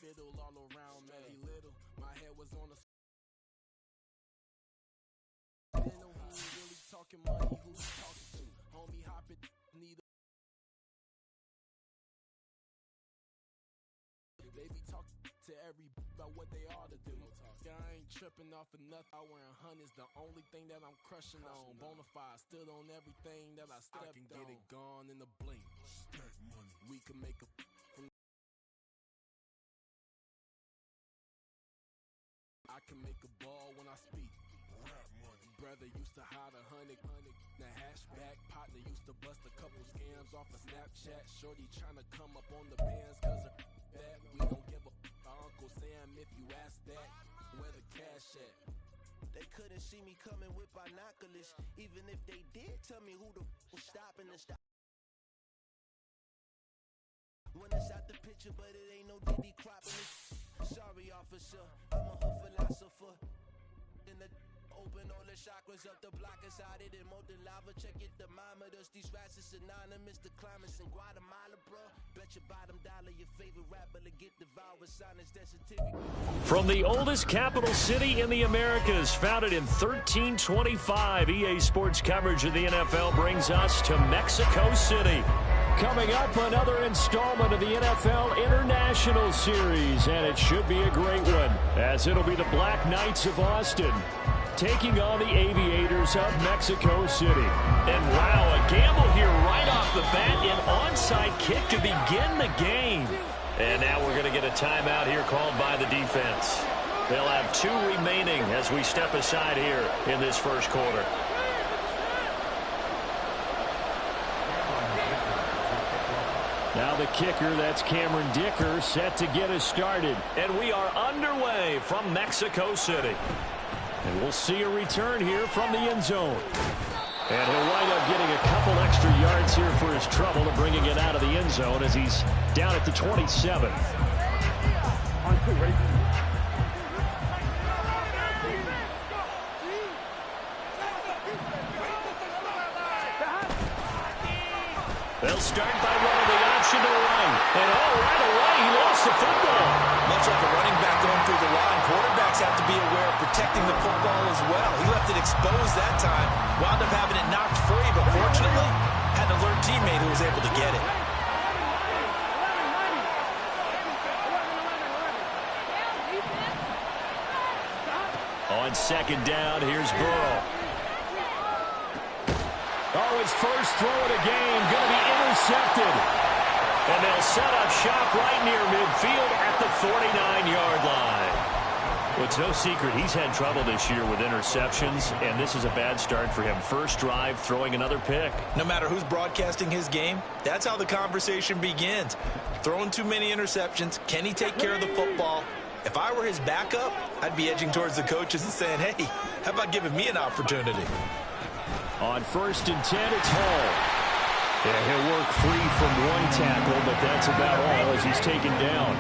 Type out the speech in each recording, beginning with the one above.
little all around me. Little, my head was on the didn't know he was really talking money, who he talking to. Homie hopping, need they be talking to every about what they ought to do. I ain't tripping off of nothing. I wearing hundreds, the only thing that I'm crushing on. Bonafide, stood on everything that I stepped on. I can get it gone in the blink. Stack money. We can make a from. I can make a ball when I speak. Rap money. Brother used to hide 100. The hashback partner used to bust a couple scams off of Snapchat. Shorty trying to come up on the bands cause of that. We don't give a Uncle Sam if you ask that. Where the cash at? They couldn't see me coming with binoculars. Even if they did, tell me who the was stopping the stop. When it's out the picture, but it ain't no Diddy cropping it. Sorry, officer, I'm a hood philosopher. In the open all the chakras up the block inside it and molten lava. Check it, thermometers. These rats is synonymous. The climates in Guatemala, bro. Bet your bottom dollar your favorite rapper to get devoured. Sign his death certificate. From the oldest capital city in the Americas, founded in 1325, EA Sports coverage of the NFL brings us to Mexico City. Coming up, another installment of the NFL International Series, and it should be a great one, as it'll be the Black Knights of Austin taking on the Aviators of Mexico City. And wow, a gamble here right off the bat, an onside kick to begin the game. And now we're going to get a timeout here called by the defense. They'll have 2 remaining as we step aside here in this first quarter. Now the kicker, that's Cameron Dicker, set to get us started. And we are underway from Mexico City. And we'll see a return here from the end zone. And he'll wind up getting a couple extra yards here for his trouble and bringing it out of the end zone as he's down at the 27. They'll start by running the option to the right. And right away, he lost the football. Much like a running back going through the line, quarterbacks have to be aware of protecting the football as well. He left it exposed that time, wound up having it knocked free, but fortunately, had an alert teammate who was able to get it. On second down, here's Burrow. Oh, his first throw of the game going to be intercepted. And they'll set up shop right near midfield at the 49-yard line. Well, it's no secret he's had trouble this year with interceptions, and this is a bad start for him. First drive, throwing another pick. No matter who's broadcasting his game, that's how the conversation begins. Throwing too many interceptions, can he take care of the football? If I were his backup, I'd be edging towards the coaches and saying, hey, how about giving me an opportunity? On 1st and 10, it's Hall. Yeah, he'll work free from one tackle, but that's about all as he's taken down.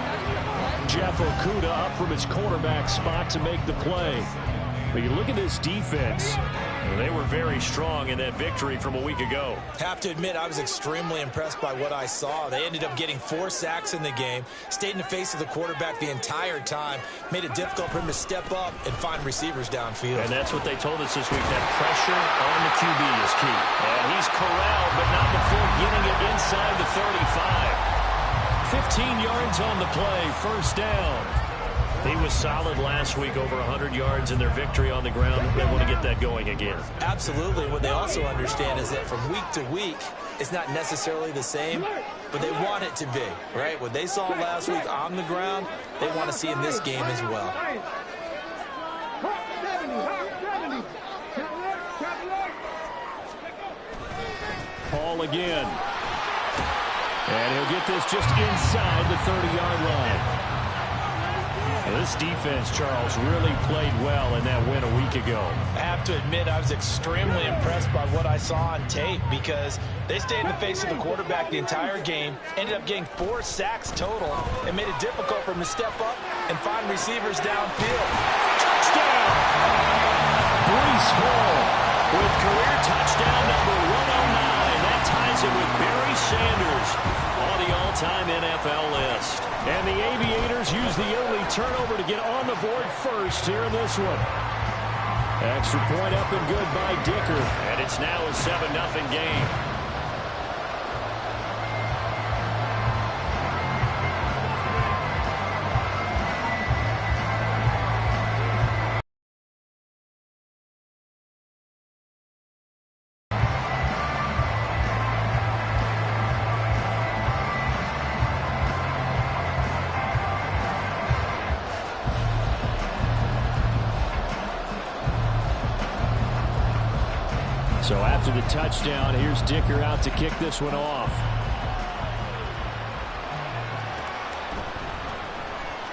Jeff Okudah up from his cornerback spot to make the play. But you look at this defense, they were very strong in that victory from a week ago. Have to admit, I was extremely impressed by what I saw. They ended up getting 4 sacks in the game, stayed in the face of the quarterback the entire time, made it difficult for him to step up and find receivers downfield. And that's what they told us this week, that pressure on the QB is key. And he's corralled, but not before getting it inside the 35. 15 yards on the play, first down. He was solid last week, over 100 yards in their victory on the ground. They want to get that going again. Absolutely. What they also understand is that from week to week, it's not necessarily the same, but they want it to be, right? What they saw last week on the ground, they want to see in this game as well. Paul again. And he'll get this just inside the 30-yard line. This defense, Charles, really played well in that win a week ago. I have to admit, I was extremely impressed by what I saw on tape because they stayed in the face of the quarterback the entire game, ended up getting 4 sacks total, and made it difficult for him to step up and find receivers downfield. Touchdown! Breece Hall with career touchdown number 109. That ties it with Barry Sanders on the all-time NFL list. And the Aviators use the only turnover to get on the board first here in this one. Extra point up and good by Dicker. And it's now a 7-0 game. So after the touchdown, here's Dicker out to kick this one off.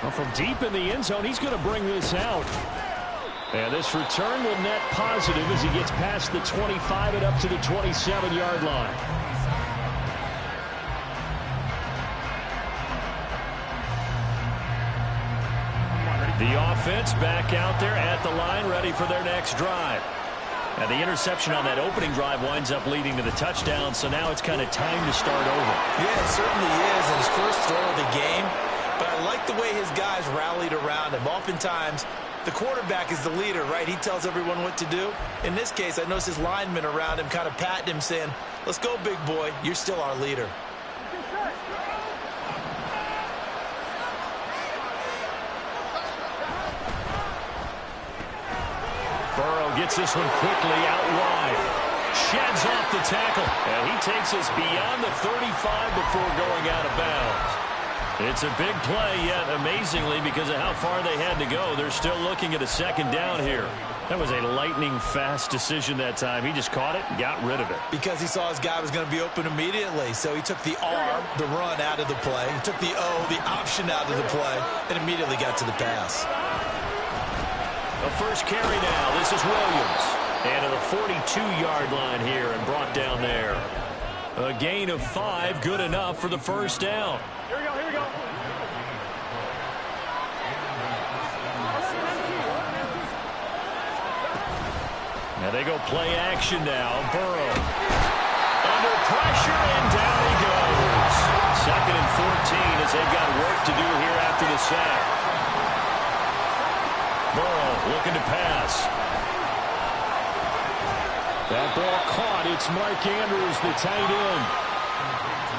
Well, from deep in the end zone, he's going to bring this out. And this return will net positive as he gets past the 25 and up to the 27-yard line. The offense back out there at the line, ready for their next drive. And the interception on that opening drive winds up leading to the touchdown, so now it's kind of time to start over. Yeah, it certainly is, and his first throw of the game. But I like the way his guys rallied around him. Oftentimes, the quarterback is the leader, right? He tells everyone what to do. In this case, I noticed his linemen around him kind of patting him, saying, "Let's go, big boy. You're still our leader." Burrow gets this one quickly out wide. Sheds off the tackle. And he takes us beyond the 35 before going out of bounds. It's a big play, yet amazingly, because of how far they had to go, they're still looking at a second down here. That was a lightning-fast decision that time. He just caught it and got rid of it. Because he saw his guy was going to be open immediately. So he took the R, the run, out of the play. He took the O, the option, out of the play, and immediately got to the pass. A first carry now. This is Williams. And to the 42-yard line here and brought down there. A gain of 5, good enough for the first down. Here we go, here we go. Now they go play action now. Burrow under pressure, and down he goes. 2nd and 14 as they've got work to do here after the sack. Burrow looking to pass. That ball caught. It's Mark Andrews, the tight end.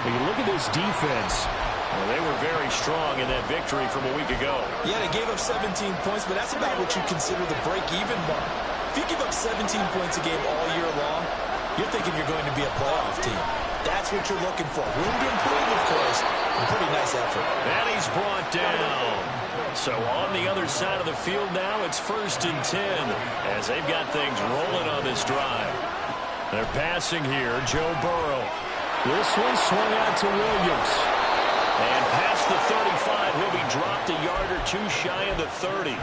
When you look at this defense, well, they were very strong in that victory from a week ago. Yeah, they gave up 17 points, but that's about what you consider the break-even mark. If you give up 17 points a game all year long, you're thinking you're going to be a playoff team. That's what you're looking for. Room to improve, of course. A pretty nice effort. And he's brought down. So on the other side of the field now, it's 1st and 10 as they've got things rolling on this drive. They're passing here, Joe Burrow. This one swung out to Williams. And past the 35, he'll be dropped a yard or two shy of the 30.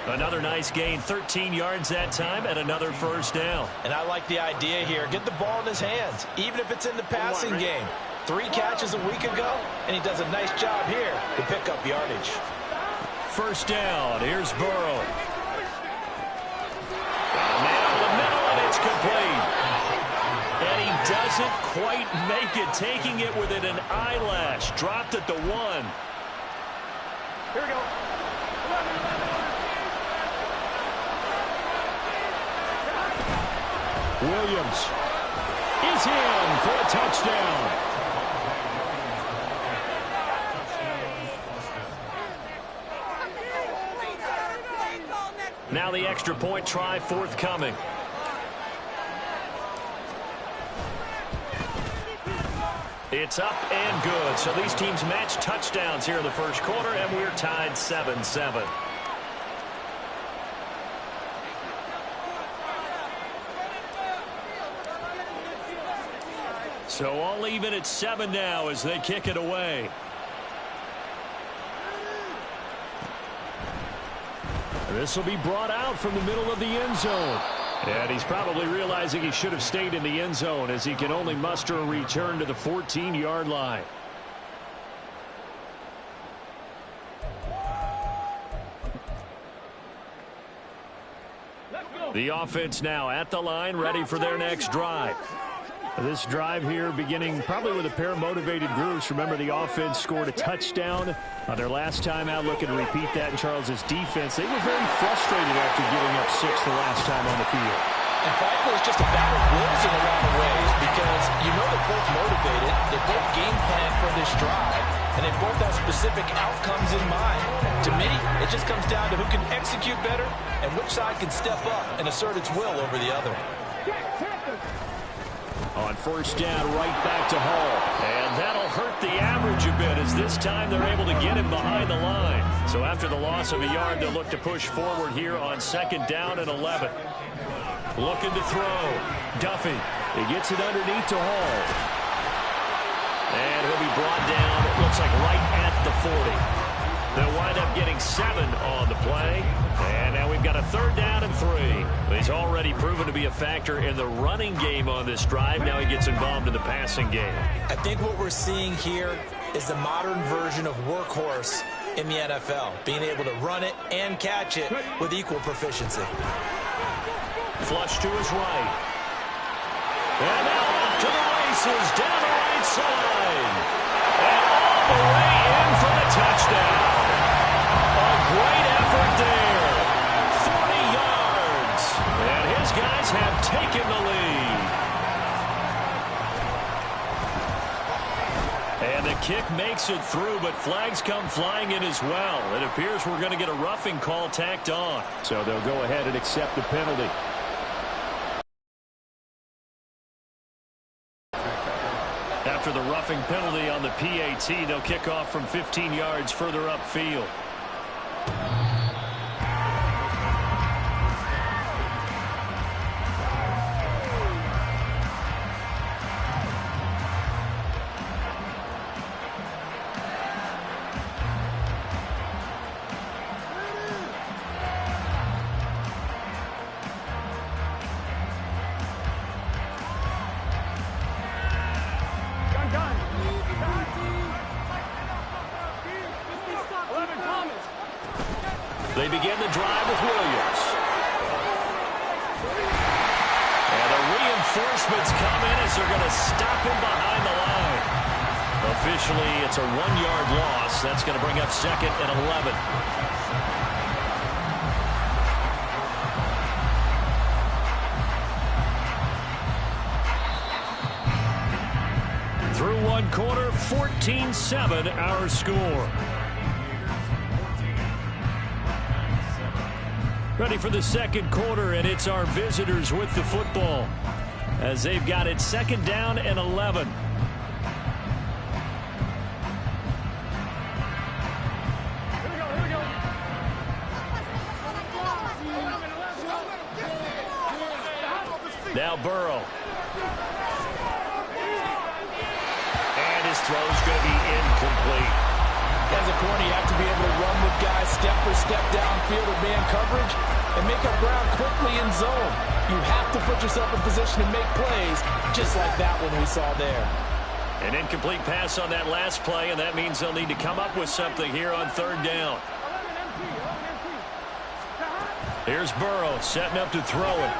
Another nice gain, 13 yards that time, and another first down. And I like the idea here. Get the ball in his hands, even if it's in the passing game. 3 catches a week ago, and he does a nice job here to pick up yardage. First down, here's Burrow. Man in the middle, and it's complete. And he doesn't quite make it, taking it within an eyelash. Dropped at the 1. Here we go. Williams is in for a touchdown. Now the extra point try forthcoming. It's up and good. So these teams match touchdowns here in the first quarter, and we're tied 7-7. So all even at 7 now as they kick it away. This will be brought out from the middle of the end zone. And he's probably realizing he should have stayed in the end zone as he can only muster a return to the 14-yard line. The offense now at the line, ready for their next drive. This drive here beginning probably with a pair of motivated groups. Remember, the offense scored a touchdown on their last time out, looking to repeat that in Charles's defense. They were very frustrated after giving up 6 the last time on the field. And frankly, it's just a battle of wills in a lot of ways because you know they're both motivated, they both game plan for this drive, and they both have specific outcomes in mind. To me, it just comes down to who can execute better and which side can step up and assert its will over the other. On first down, right back to Hall. And that'll hurt the average a bit as this time they're able to get him behind the line. So after the loss of a yard, they'll look to push forward here on second down and 11. Looking to throw. Duffy. He gets it underneath to Hall. And he'll be brought down, it looks like right at the 40. They'll wind up getting 7 on the play. And now we've got a third down and 3. He's already proven to be a factor in the running game on this drive. Now he gets involved in the passing game. I think what we're seeing here is the modern version of workhorse in the NFL, being able to run it and catch it with equal proficiency. Flush to his right. And now off to the races down the right side. And all the way in for the touchdown. A great effort there. 40 yards. And his guys have taken the lead. And the kick makes it through, but flags come flying in as well. It appears we're going to get a roughing call tacked on. So they'll go ahead and accept the penalty. After the roughing penalty on the PAT, they'll kick off from 15 yards further upfield. They begin the drive with Williams. And the reinforcements come in as they're going to stop him behind the line. Officially, it's a 1-yard loss. That's going to bring up second and 11. Through one quarter, 14-7 our score. Ready for the second quarter, and it's our visitors with the football as they've got it second down and 11. Now Burrow. And his throw's going to be incomplete. As a corner, you have to be able to run with guys step for step downfield with man coverage and make up ground quickly in zone. You have to put yourself in position to make plays, just like that one we saw there. An incomplete pass on that last play, and that means they'll need to come up with something here on third down. Here's Burrow setting up to throw it.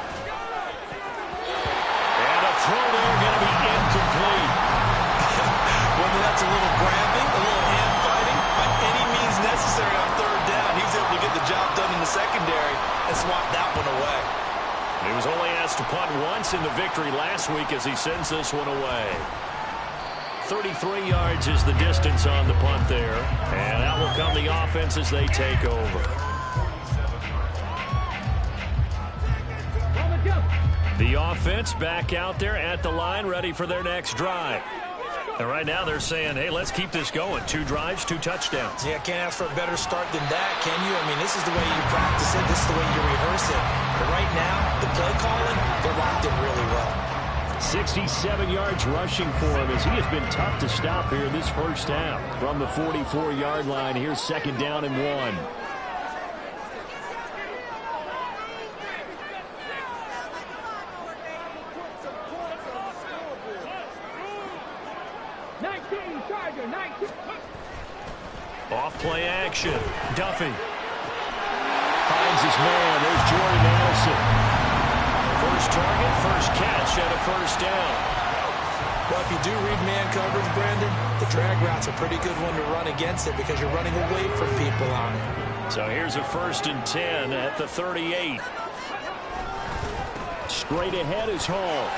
And a throw there going to be incomplete. Whether that's a little grabbing, a little hand fighting, by any means necessary on third down, he's able to get the job done in the secondary and swat that one away. He was only asked to punt once in the victory last week as he sends this one away. 33 yards is the distance on the punt there. And out will come the offense as they take over. The offense back out there at the line, ready for their next drive. And right now they're saying, hey, let's keep this going. 2 drives, 2 touchdowns. Yeah, can't ask for a better start than that, can you? I mean, this is the way you practice it. This is the way you rehearse it. But right now, the play calling, they're locked in really well. 67 yards rushing for him as he has been tough to stop here this first half. From the 44-yard line, here's second down and 1. Off play action. Duffy finds his man. There's Jordan Nelson. First target, first catch, and a first down. Well, if you do read man coverage, Brandon, the drag route's a pretty good one to run against it because you're running away from people on it. So here's a 1st and 10 at the 38. Straight ahead is Hall.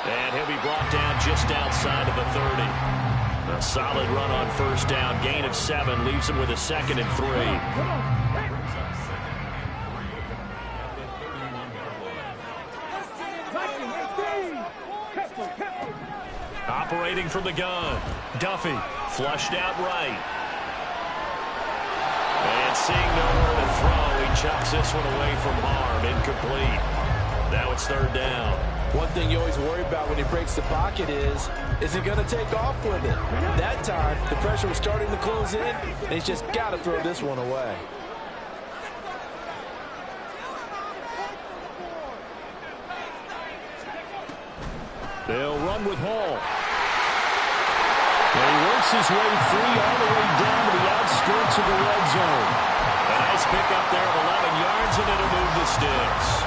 And he'll be brought down just outside of the 30. A solid run on 1st down. Gain of 7 leaves him with a 2nd and 3. Operating from the gun. Duffy flushed out right. And seeing nowhere to throw, he chucks this one away from harm. Incomplete. Now it's 3rd down. One thing you always worry about when he breaks the pocket is he going to take off with it? That time, the pressure was starting to close in, and he's just got to throw this one away. They'll run with Hall. And he works his way free all the way down to the outskirts of the red zone. A nice pickup there of 11 yards, and it'll move the sticks.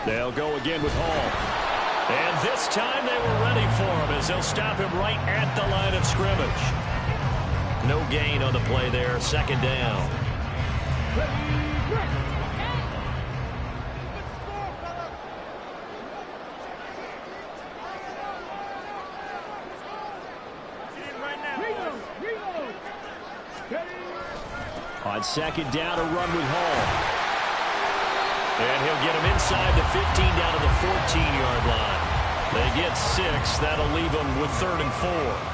They'll go again with Hall. And this time they were ready for him as they'll stop him right at the line of scrimmage. No gain on the play there. 2nd down. On 2nd down, a run with Hall. And he'll get him inside the 15 down to the 14-yard line. They get 6. That'll leave them with 3rd and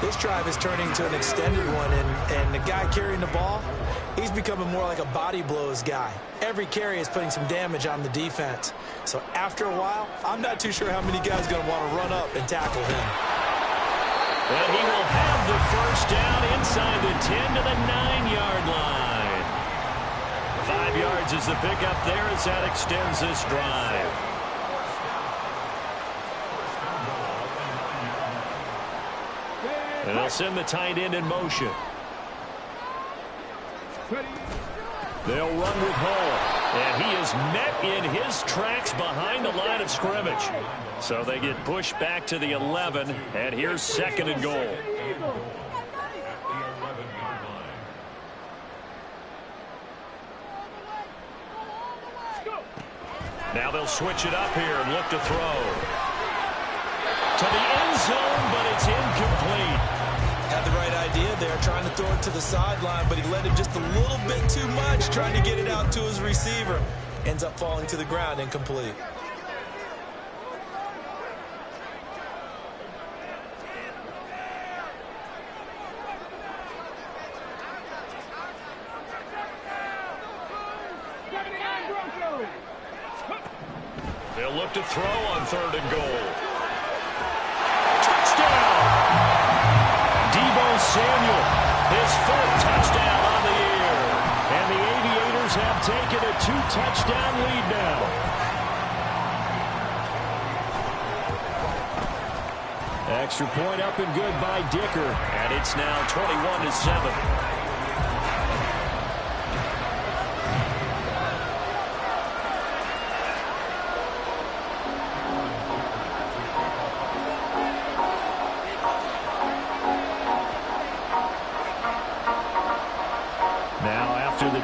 4. This drive is turning to an extended one, and the guy carrying the ball, he's becoming more like a body blows guy. Every carry is putting some damage on the defense. So after a while, I'm not too sure how many guys are going to want to run up and tackle him. And he will have the 1st down inside the 10 to the 9-yard line. 5 yards is the pickup there as that extends this drive. And they'll send the tight end in motion. They'll run with Hall. And he is met in his tracks behind the line of scrimmage. So they get pushed back to the 11. And here's 2nd and goal. Now they'll switch it up here and look to throw. To the end zone, but it's incomplete. Had the right idea there, trying to throw it to the sideline, but he let him just a little bit too much, trying to get it out to his receiver. Ends up falling to the ground, incomplete. They'll look to throw on 3rd and goal. Touchdown! Deebo Samuel, his 4th touchdown on the year. And the Aviators have taken a 2-touchdown lead now. Extra point up and good by Dicker. And it's now 21-7.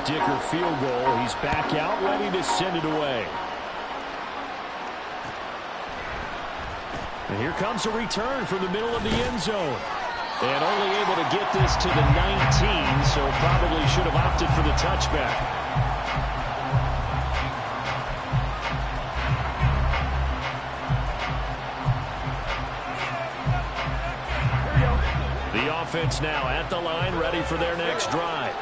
Dicker field goal. He's back out, ready to send it away. And here comes a return from the middle of the end zone. And only able to get this to the 19, so probably should have opted for the touchback. The offense now at the line, ready for their next drive.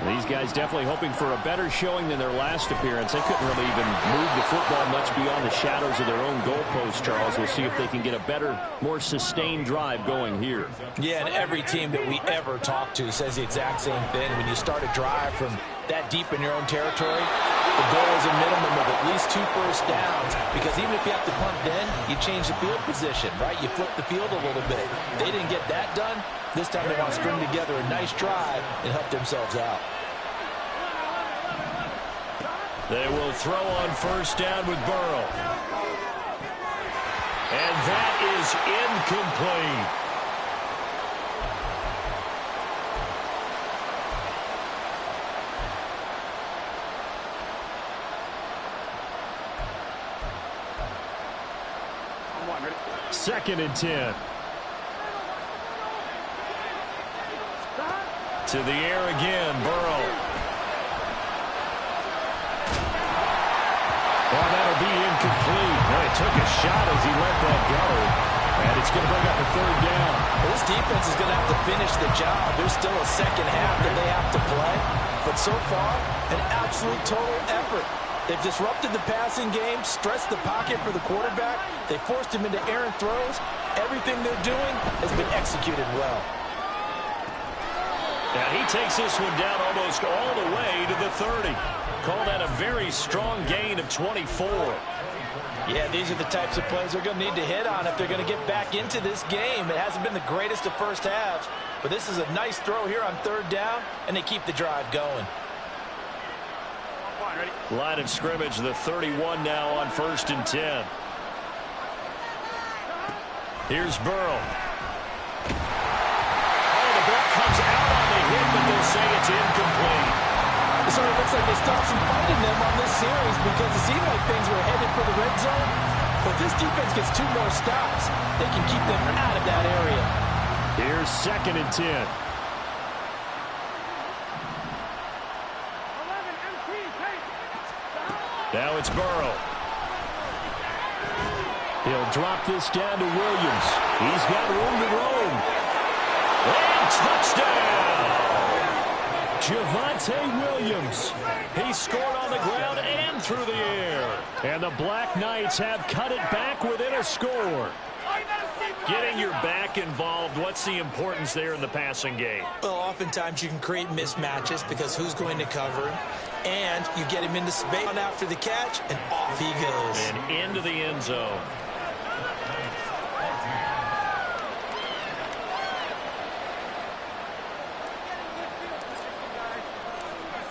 These guys definitely hoping for a better showing than their last appearance. They couldn't really even move the football much beyond the shadows of their own goalpost, Charles. We'll see if they can get a better, more sustained drive going here. Yeah, and every team that we ever talk to says the exact same thing. When you start a drive from that deep in your own territory, the goal is a minimum of at least 2 first downs, because even if you have to punt then, you change the field position, right? You flip the field a little bit. They didn't get that done. This time they want to string together a nice drive and help themselves out. They will throw on first down with Burrow. And that is incomplete. Second and 10. To the air again, Burrow. Well, that'll be incomplete. Well, he took a shot as he let that go. And it's going to bring up a third down. Well, this defense is going to have to finish the job. There's still a second half that they have to play. But so far, an absolute total effort. They've disrupted the passing game, stressed the pocket for the quarterback. They forced him into errant throws. Everything they're doing has been executed well. Now he takes this one down almost all the way to the 30. Call that a very strong gain of 24. Yeah, these are the types of plays they're going to need to hit on if they're going to get back into this game. It hasn't been the greatest of first halves, but this is a nice throw here on third down, and they keep the drive going. Line of scrimmage, the 31 now on first and 10. Here's Burrow. Oh, the ball comes out on the hit, but they'll say it's incomplete. So it looks like they stopped some fighting them on this series because it seemed like things were headed for the red zone. But this defense gets 2 more stops. They can keep them out of that area. Here's second and 10. Now it's Burrow. He'll drop this down to Williams. He's got room to roam. And touchdown! Javonte Williams. He scored on the ground and through the air. And the Black Knights have cut it back within a score. Getting your back involved, what's the importance there in the passing game? Well, oftentimes you can create mismatches because who's going to cover him? And you get him into space after the catch, and off he goes. And into the end zone.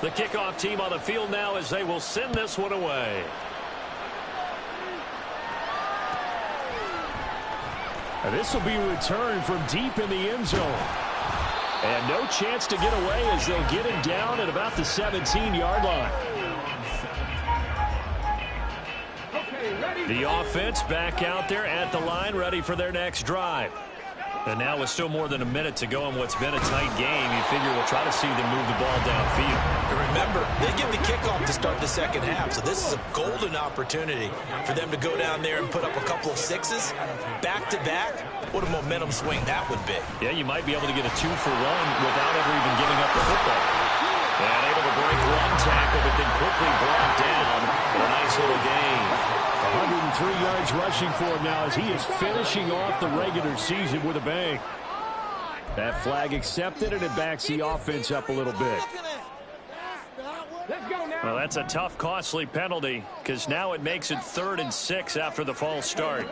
The kickoff team on the field now as they will send this one away. And this will be a return from deep in the end zone. And no chance to get away as they'll get him down at about the 17-yard line. The offense back out there at the line, ready for their next drive. And now with still more than a minute to go in what's been a tight game, you figure we'll try to see them move the ball downfield. And remember, they get the kickoff to start the second half, so this is a golden opportunity for them to go down there and put up a couple of sixes back-to-back. What a momentum swing that would be. Yeah, you might be able to get a 2-for-1 without ever even giving up the football. And able to break one tackle, but then quickly brought down for a nice little gain. 103 yards rushing for him now as he is finishing off the regular season with a bang. That flag accepted, and it backs the offense up a little bit. Well, that's a tough, costly penalty because now it makes it 3rd and 6 after the false start.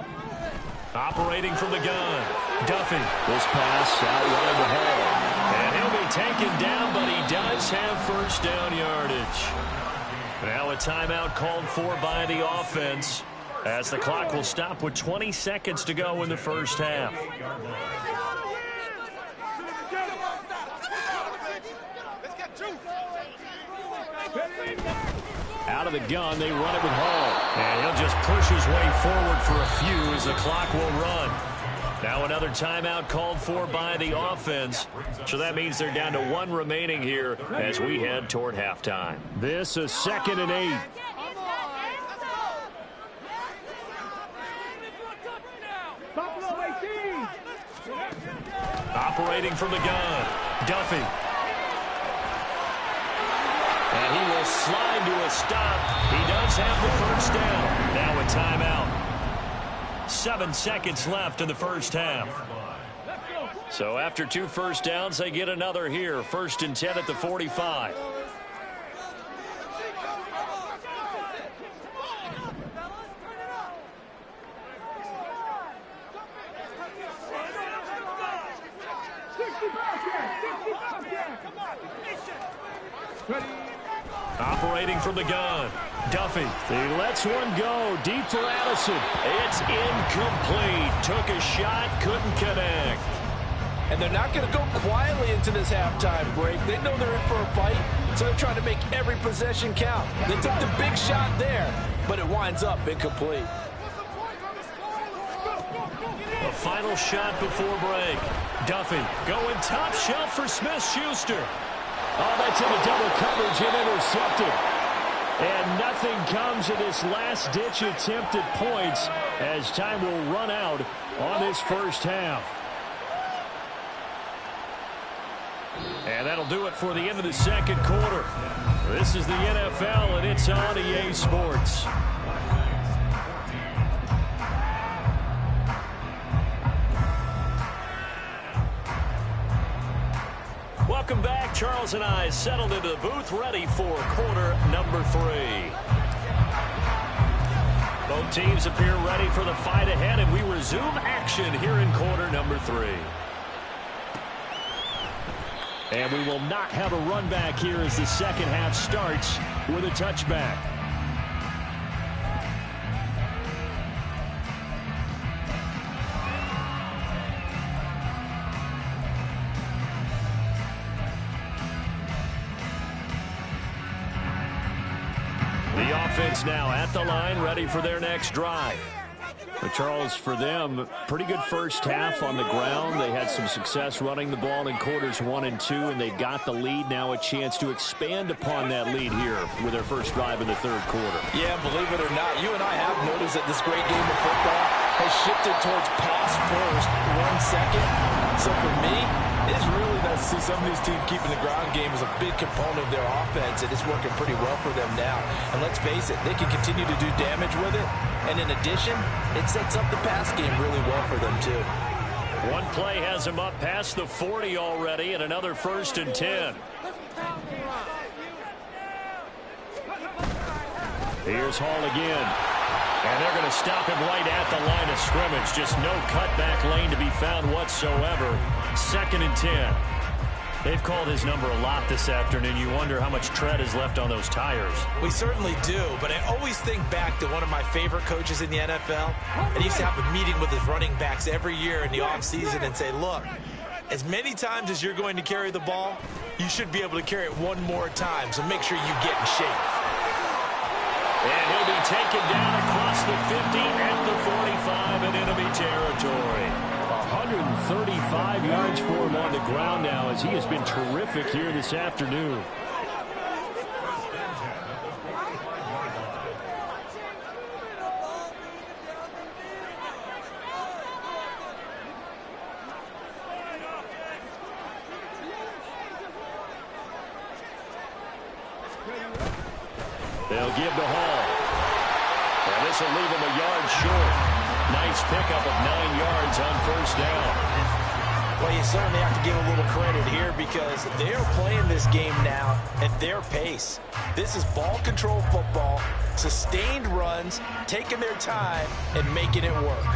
Operating from the gun, Duffy. This pass outside the hole. And he'll be taken down, but he does have first down yardage. Now a timeout called for by the offense as the clock will stop with 20 seconds to go in the first half. Out of the gun, they run it with Hall. And he'll just push his way forward for a few as the clock will run. Now another timeout called for by the offense. So that means they're down to 1 remaining here as we head toward halftime. This is 2nd and 8. Operating from the gun, Duffy. And he will slide to a stop. He does have the first down. Now a timeout. 7 seconds left in the first half. So after 2 first downs, they get another here. 1st and 10 at the 45. Operating from the gun, Duffy. He lets one go deep for Addison. It's incomplete. Took a shot, couldn't connect. And they're not going to go quietly into this halftime break. They know they're in for a fight, so they're trying to make every possession count. They took the big shot there, but it winds up incomplete. A final shot before break. Duffy going top shelf for Smith-Schuster. Oh, that's in a double coverage and intercepted. And nothing comes of this last-ditch attempt at points as time will run out on this first half. And that'll do it for the end of the second quarter. This is the NFL, and it's on EA Sports. Welcome back. Charles and I settled into the booth, ready for quarter number 3. Both teams appear ready for the fight ahead, and we resume action here in quarter number 3. And we will not have a run back here as the second half starts with a touchback. The offense now at the line, ready for their next drive. Charles, for them, pretty good first half on the ground. They had some success running the ball in quarters 1 and 2, and they got the lead. Now a chance to expand upon that lead here with their first drive in the third quarter. Yeah, believe it or not, you and I have noticed that this great game of football has shifted towards pass first, 1 second. So for me, it's really nice to see some of these teams keeping the ground game as a big component of their offense, and it's working pretty well for them now. And let's face it, they can continue to do damage with it. And in addition, it sets up the pass game really well for them, too. One play has him up past the 40 already, and another 1st and 10. Here's Hall again. And they're going to stop him right at the line of scrimmage. Just no cutback lane to be found whatsoever. 2nd and 10. They've called his number a lot this afternoon. You wonder how much tread is left on those tires. We certainly do, but I always think back to one of my favorite coaches in the NFL. And he used to have a meeting with his running backs every year in the offseason and say, look, as many times as you're going to carry the ball, you should be able to carry it one more time, so make sure you get in shape. And he'll be taken down across the 50 at the 45 in enemy territory. 135 yards for him on the ground now as he has been terrific here this afternoon. They'll give to Hall. And this will leave him a yard short. Nice pickup of 9 yards on first down. Well, you certainly have to give a little credit here because they are playing this game now at their pace. This is ball control football, sustained runs, taking their time, and making it work.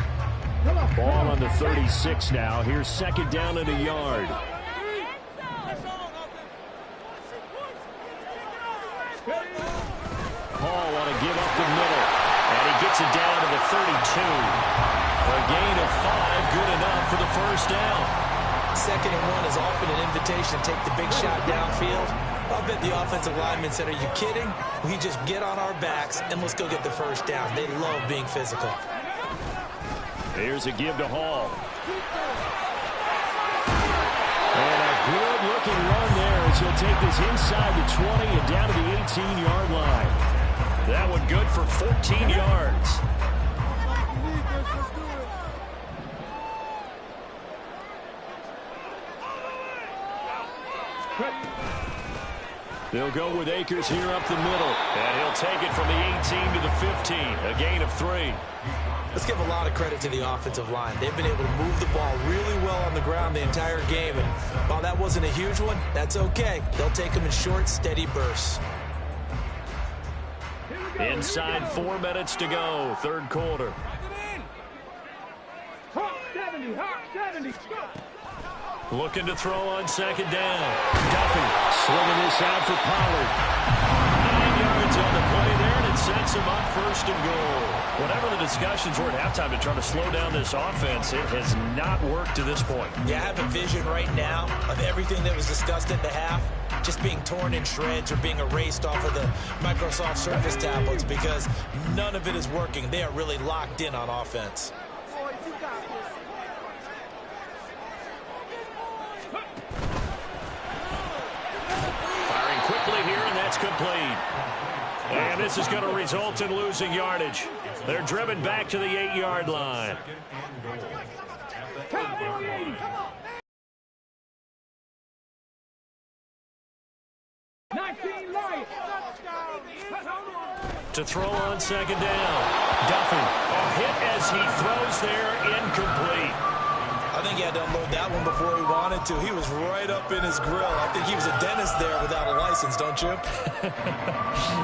Ball on the 36 now. Here's 2nd down and a yard. Hall want to give up the middle. And he gets it down to the 32. A gain of 5, good enough for the first down. 2nd and 1 is often an invitation to take the big shot downfield. I'll bet the offensive lineman said, are you kidding? We just get on our backs and let's go get the first down. They love being physical. Here's a give to Hall. And a good-looking run there as he'll take this inside the 20 and down to the 18-yard line. That one good for 14 yards. They'll go with Akers here up the middle. And he'll take it from the 18 to the 15. A gain of 3. Let's give a lot of credit to the offensive line. They've been able to move the ball really well on the ground the entire game. And while that wasn't a huge one, that's okay. They'll take them in short, steady bursts. Inside 4 minutes to go, third quarter. Looking to throw on second down. Duffy slinging this out for Pollard. 9 yards on the play there, and it sets him up first and goal. Whatever the discussions were at halftime to try to slow down this offense, it has not worked to this point. Yeah, I have a vision right now of everything that was discussed at the half just being torn in shreds or being erased off of the Microsoft Surface tablets because none of it is working. They are really locked in on offense. Firing quickly here, and that's complete. And this is going to result in losing yardage. They're driven back to the 8-yard line. To throw on second down. Duffy, a hit as he throws there, incomplete. I think he had to unload that one before he wanted to. He was right up in his grill. I think he was a dentist there without a license, don't you?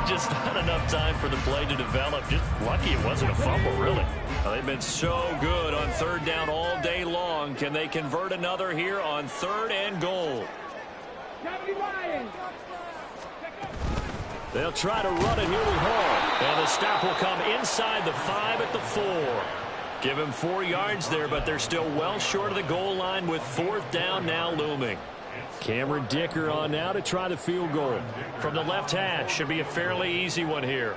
Just not enough time for the play to develop. Just lucky it wasn't a fumble, really. They've been so good on third down all day long. Can they convert another here on 3rd and goal? They'll try to run it here with Hall. And the stop will come inside the 5 at the 4. Give him 4 yards there, but they're still well short of the goal line with 4th down now looming. Cameron Dicker on now to try the field goal. From the left hash, should be a fairly easy one here.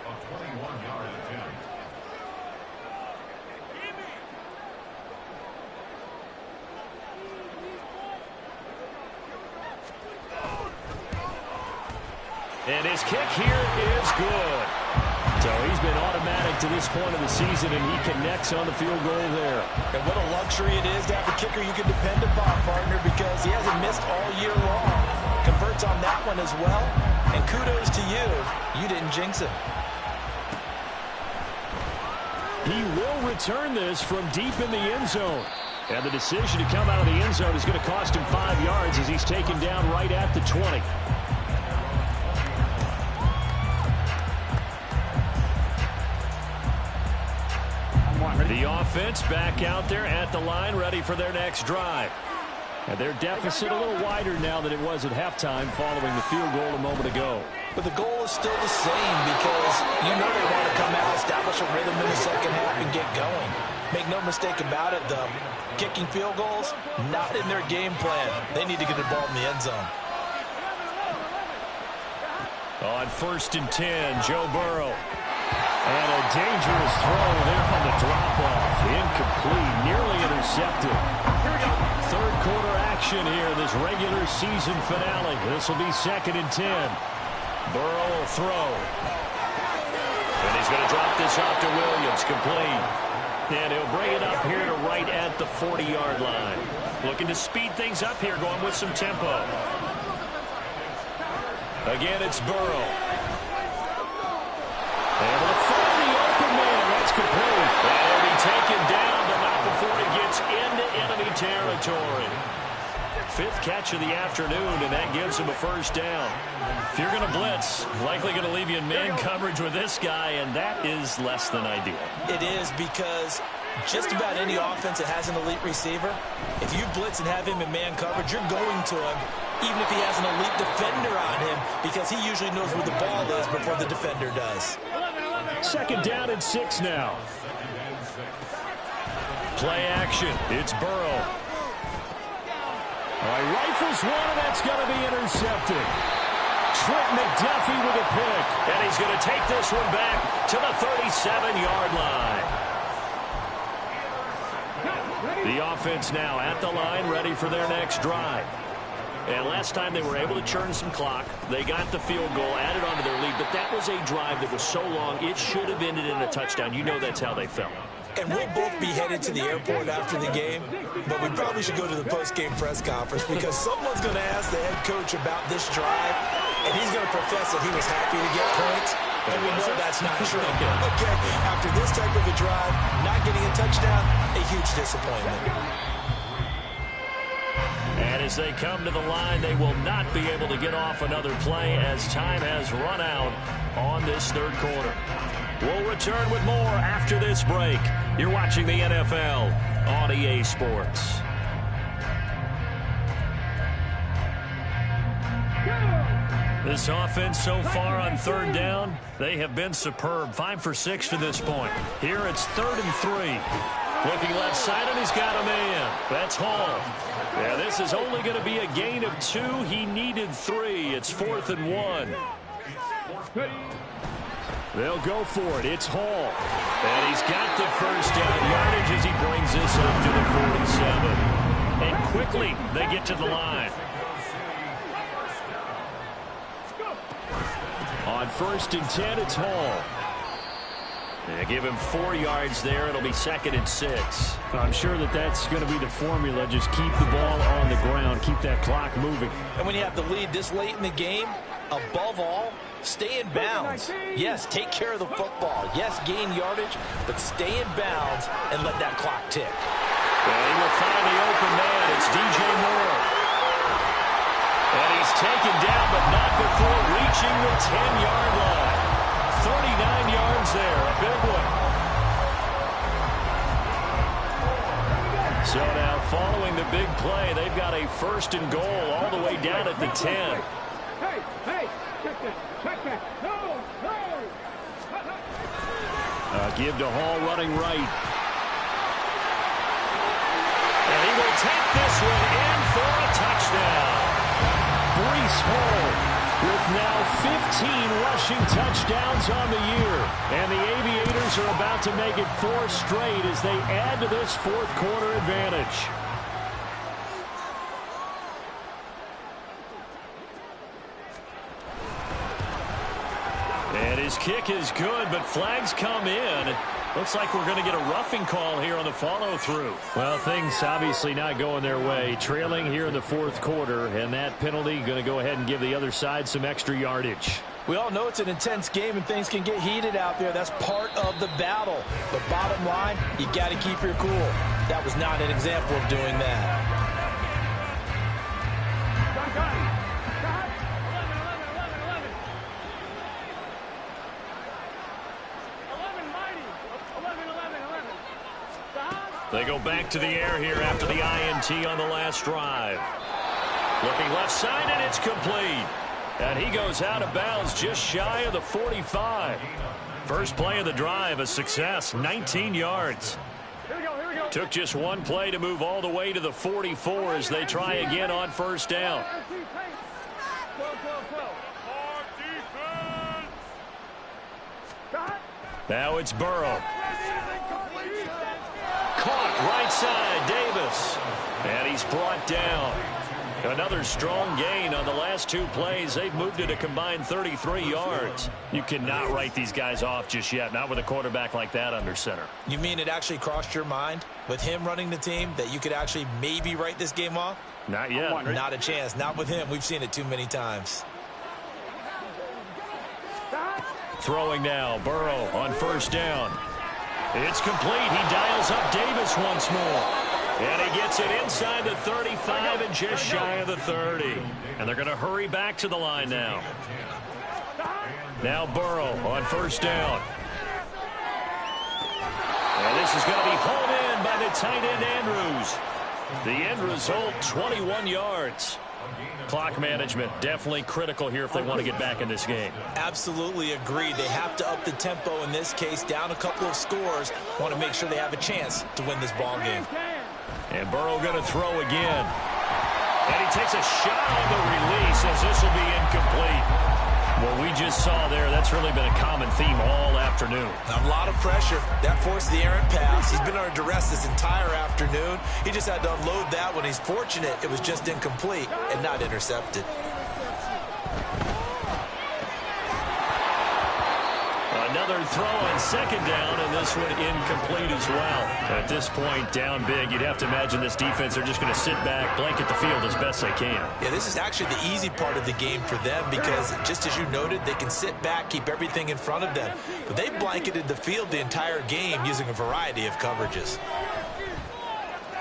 And his kick here is good. So he's been automatic to this point of the season, and he connects on the field goal there. And what a luxury it is to have a kicker you can depend upon, partner, because he hasn't missed all year long. Converts on that one as well. And kudos to you. You didn't jinx him. He will return this from deep in the end zone. And the decision to come out of the end zone is going to cost him 5 yards as he's taken down right at the 20. The offense back out there at the line, ready for their next drive. And their deficit a little wider now than it was at halftime following the field goal a moment ago. But the goal is still the same because you know they want to come out, establish a rhythm in the second half, and get going. Make no mistake about it, though. Kicking field goals, not in their game plan. They need to get the ball in the end zone. On 1st and 10, Joe Burrow. And a dangerous throw there on the drop-off. Incomplete, nearly intercepted. 3rd quarter action here, this regular season finale. This will be 2nd and 10. Burrow will throw. And he's going to drop this off to Williams, complete. And he'll bring it up here to right at the 40-yard line. Looking to speed things up here, going with some tempo. Again, it's Burrow. And with a 40 open man, that's complete. And he'll be taken down, but not before he gets into enemy territory. 5th catch of the afternoon, and that gives him a 1st down. If you're going to blitz, likely going to leave you in man coverage with this guy, and that is less than ideal. It is because just about any offense that has an elite receiver, if you blitz and have him in man coverage, you're going to him, even if he has an elite defender on him, because he usually knows where the ball is before the defender does. 2nd down and 6 now. Play action. It's Burrow. All right, rifles one, and that's going to be intercepted. Trent McDuffie with a pick. And he's going to take this one back to the 37-yard line. The offense now at the line, ready for their next drive. And last time they were able to churn some clock. They got the field goal, added on to their lead, but that was a drive that was so long, it should have ended in a touchdown. You know that's how they felt. And we'll both be headed to the airport after the game, but we probably should go to the post-game press conference because someone's going to ask the head coach about this drive, and he's going to profess that he was happy to get points, and we know that's not true. Okay, after this type of a drive, not getting a touchdown, a huge disappointment. And as they come to the line, they will not be able to get off another play as time has run out on this 3rd quarter. We'll return with more after this break. You're watching the NFL on EA Sports. This offense so far on third down, they have been superb. 5 for 6 to this point. Here it's 3rd and 3. Looking left side, and he's got a man. That's Hall. Yeah, this is only going to be a gain of 2. He needed 3. It's 4th and 1. They'll go for it. It's Hall. And he's got the first down yardage as he brings this up to the 47. And quickly, they get to the line. On 1st and 10, it's Hall. They give him 4 yards there. It'll be 2nd and 6. I'm sure that's going to be the formula. Just keep the ball on the ground. Keep that clock moving. And when you have the lead this late in the game, above all, stay in bounds. Yes, take care of the football. Yes, gain yardage, but stay in bounds and let that clock tick. Well, he will find the open man. It's DJ Moore. And he's taken down, but not before reaching the 10-yard line. 39 yards there, a big one. So now following the big play, they've got a 1st and goal all the way down at the 10. Hey, check that. No. Give to Hall running right. And he will take this one in for a touchdown. Breece Hall with now 15 rushing touchdowns on the year. And the Aviators are about to make it 4 straight as they add to this 4th quarter advantage. And his kick is good, but flags come in. Looks like we're going to get a roughing call here on the follow-through. Well, things obviously not going their way. Trailing here in the 4th quarter, and that penalty going to go ahead and give the other side some extra yardage. We all know it's an intense game and things can get heated out there. That's part of the battle. But bottom line, you got to keep your cool. That was not an example of doing that. They go back to the air here after the INT on the last drive. Looking left side, and it's complete. And he goes out of bounds just shy of the 45. First play of the drive, a success, 19 yards. Here we go. Took just one play to move all the way to the 44 as they try again on 1st down. Now it's Burrow. Caught right side, Davis. And he's brought down. Another strong gain on the last 2 plays. They've moved it a combined 33 yards. You cannot write these guys off just yet, not with a quarterback like that under center. You mean it actually crossed your mind with him running the team that you could actually maybe write this game off? Not yet. Not a chance. Not with him. We've seen it too many times. Throwing now, Burrow on 1st down. It's complete. He dials up Davis once more. And he gets it inside the 35 and just shy of the 30. And they're going to hurry back to the line now. Now Burrow on 1st down. And this is going to be hauled in by the tight end Andrews. The end result, 21 yards. Clock management definitely critical here if they want to get back in this game. Absolutely agreed. They have to up the tempo in this case, down a couple of scores. Want to make sure they have a chance to win this ball game. And Burrow going to throw again. And he takes a shot on the release as this will be incomplete. What we just saw there, that's really been a common theme all afternoon. A lot of pressure. That forced the errant pass. He's been under duress this entire afternoon. He just had to unload that one. He's fortunate it was just incomplete and not intercepted. Another throw on 2nd down, and this one incomplete as well. At this point, down big, you'd have to imagine this defense are just going to sit back, blanket the field as best they can. Yeah, this is actually the easy part of the game for them because, just as you noted, they can sit back, keep everything in front of them. But they blanketed the field the entire game using a variety of coverages.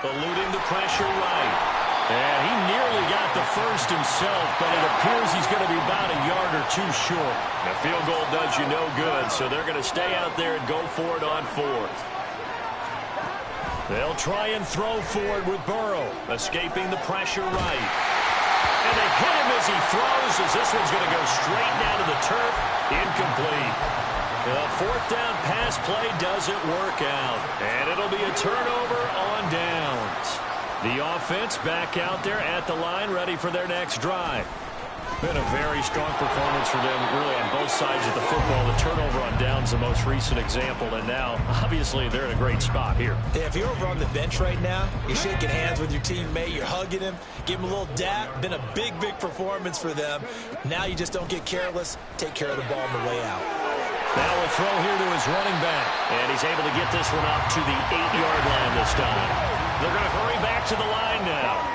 Eluding the pressure right. And he nearly got the first himself, but it appears he's going to be about a yard or 2 short. The field goal does you no good, so they're going to stay out there and go for it on 4th. They'll try and throw for it with Burrow, escaping the pressure right. And they hit him as he throws, as this one's going to go straight down to the turf. Incomplete. The fourth down pass play doesn't work out. And it'll be a turnover on downs. The offense back out there at the line, ready for their next drive. Been a very strong performance for them, really, on both sides of the football. The turnover on downs, the most recent example, and now, obviously, they're in a great spot here. Yeah, if you're over on the bench right now, you're shaking hands with your teammate, you're hugging him, give him a little dap. Been a big, big performance for them. Now you just don't get careless. Take care of the ball on the way out. Now a throw here to his running back, and he's able to get this one up to the 8-yard line this time. They're going to hurry back to the line now.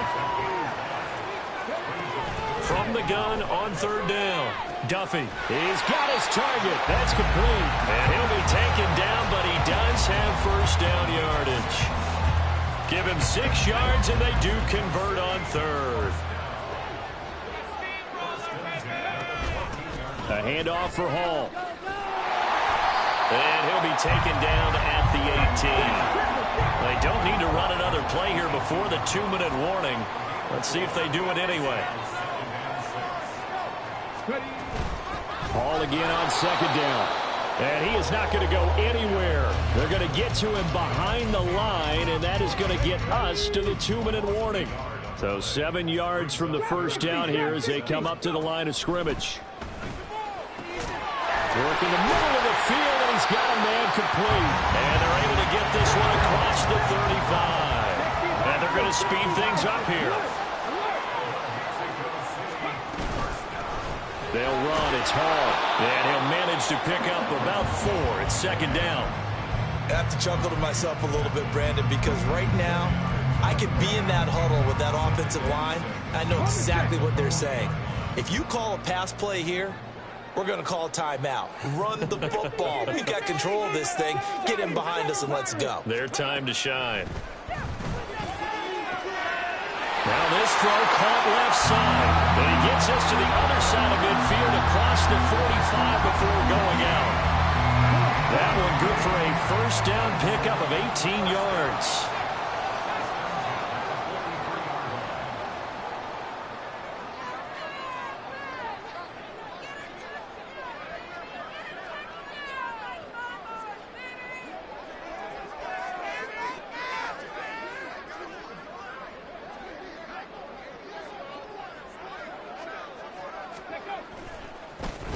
From the gun on third down. Duffy, he's got his target. That's complete. And he'll be taken down, but he does have first down yardage. Give him 6 yards, and they do convert on third. A handoff for Hall. And he'll be taken down at the 18. They don't need to run another play here before the 2-minute warning. Let's see if they do it anyway. Hall again on second down. And he is not going to go anywhere. They're going to get to him behind the line, and that is going to get us to the 2-minute warning. So 7 yards from the first down here as they come up to the line of scrimmage. Working the middle of the field, and he's got a man complete. And they're able to get this one across the 35. And they're going to speed things up here. They'll run. It's Hall. And he'll manage to pick up about 4. It's second down. I have to chuckle to myself a little bit, Brandon, because right now I could be in that huddle with that offensive line. I know exactly what they're saying. If you call a pass play here, we're going to call a timeout. Run the football. We've got control of this thing. Get in behind us and let's go. Their time to shine. Now this throw caught left side. But he gets us to the other side of midfield across the 45 before going out. That one good for a first down pickup of 18 yards.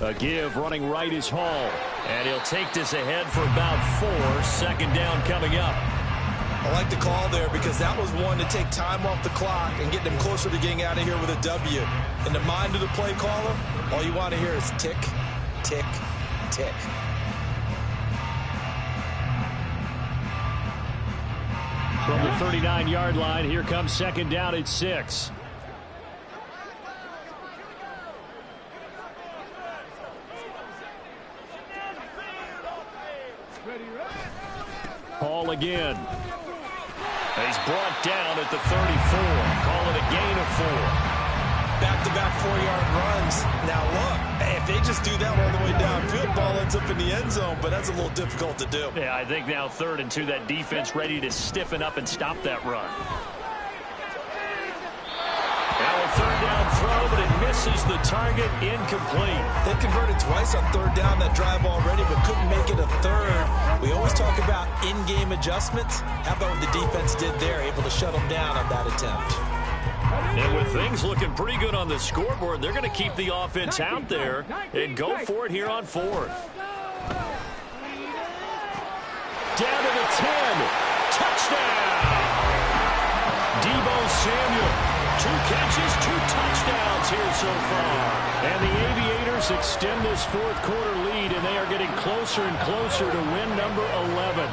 A give, running right is Hall. And he'll take this ahead for about 4. Second down coming up. I like the call there because that was one to take time off the clock and get them closer to getting out of here with a W. In the mind of the play caller, all you want to hear is tick, tick, tick. From the 39-yard line, here comes second down at 6. Hall again. He's brought down at the 34. Call it a gain of 4. Back-to-back 4-yard runs. Now look, if they just do that all the way downfield, ball ends up in the end zone, but that's a little difficult to do. Yeah, I think now 3rd and 2, that defense ready to stiffen up and stop that run. Now a 3rd down throw, but it misses the target. Incomplete. They converted twice on 3rd down that drive already, but couldn't make it a 3rd. We always talk about in-game adjustments. How about what the defense did there, able to shut them down on that attempt? And with things looking pretty good on the scoreboard, they're going to keep the offense out there and go for it here on 4th. Down to the 10. Touchdown! Deebo Samuel. 2 catches, 2 touchdowns here so far. And the Aviators extend this 4th quarter lead, and they are getting closer and closer to win number 11.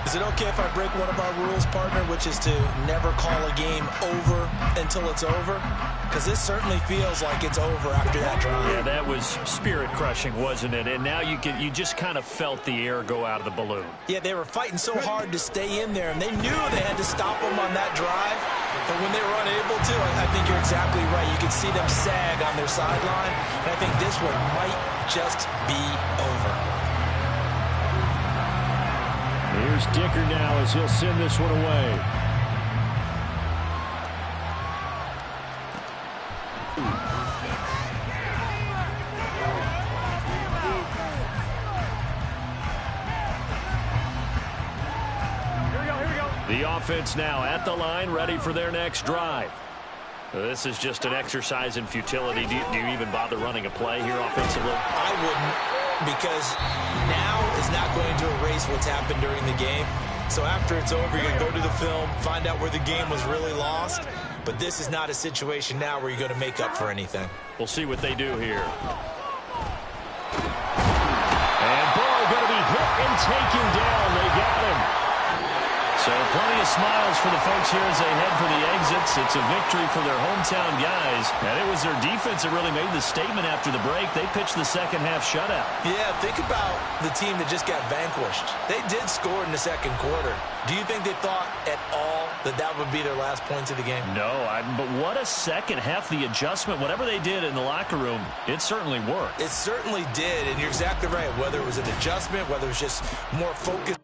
Is it okay if I break one of our rules, partner, which is to never call a game over until it's over? Because this certainly feels like it's over after that drive. Yeah, that was spirit-crushing, wasn't it? And now you just kind of felt the air go out of the balloon. Yeah, they were fighting so hard to stay in there, and they knew they had to stop them on that drive. But when they were unable to, I think you're exactly right. You could see them sag on their sideline, and I think this one might just be over. Here's Dicker now as he'll send this one away. The offense now at the line, ready for their next drive. This is just an exercise in futility. Do you even bother running a play here offensively? I wouldn't, because now is not going to erase what's happened during the game. So after it's over, you're going to go to the film, find out where the game was really lost. But this is not a situation now where you're going to make up for anything. We'll see what they do here. And Burrow going to be hit and taken down. They got him. So plenty of smiles for the folks here as they head for the exits. It's a victory for their hometown guys. And it was their defense that really made the statement after the break. They pitched the second half shutout. Yeah, think about the team that just got vanquished. They did score in the second quarter. Do you think they thought at all that that would be their last points of the game? No, but what a second half. The adjustment, whatever they did in the locker room, it certainly worked. It certainly did, and you're exactly right. Whether it was an adjustment, whether it was just more focused.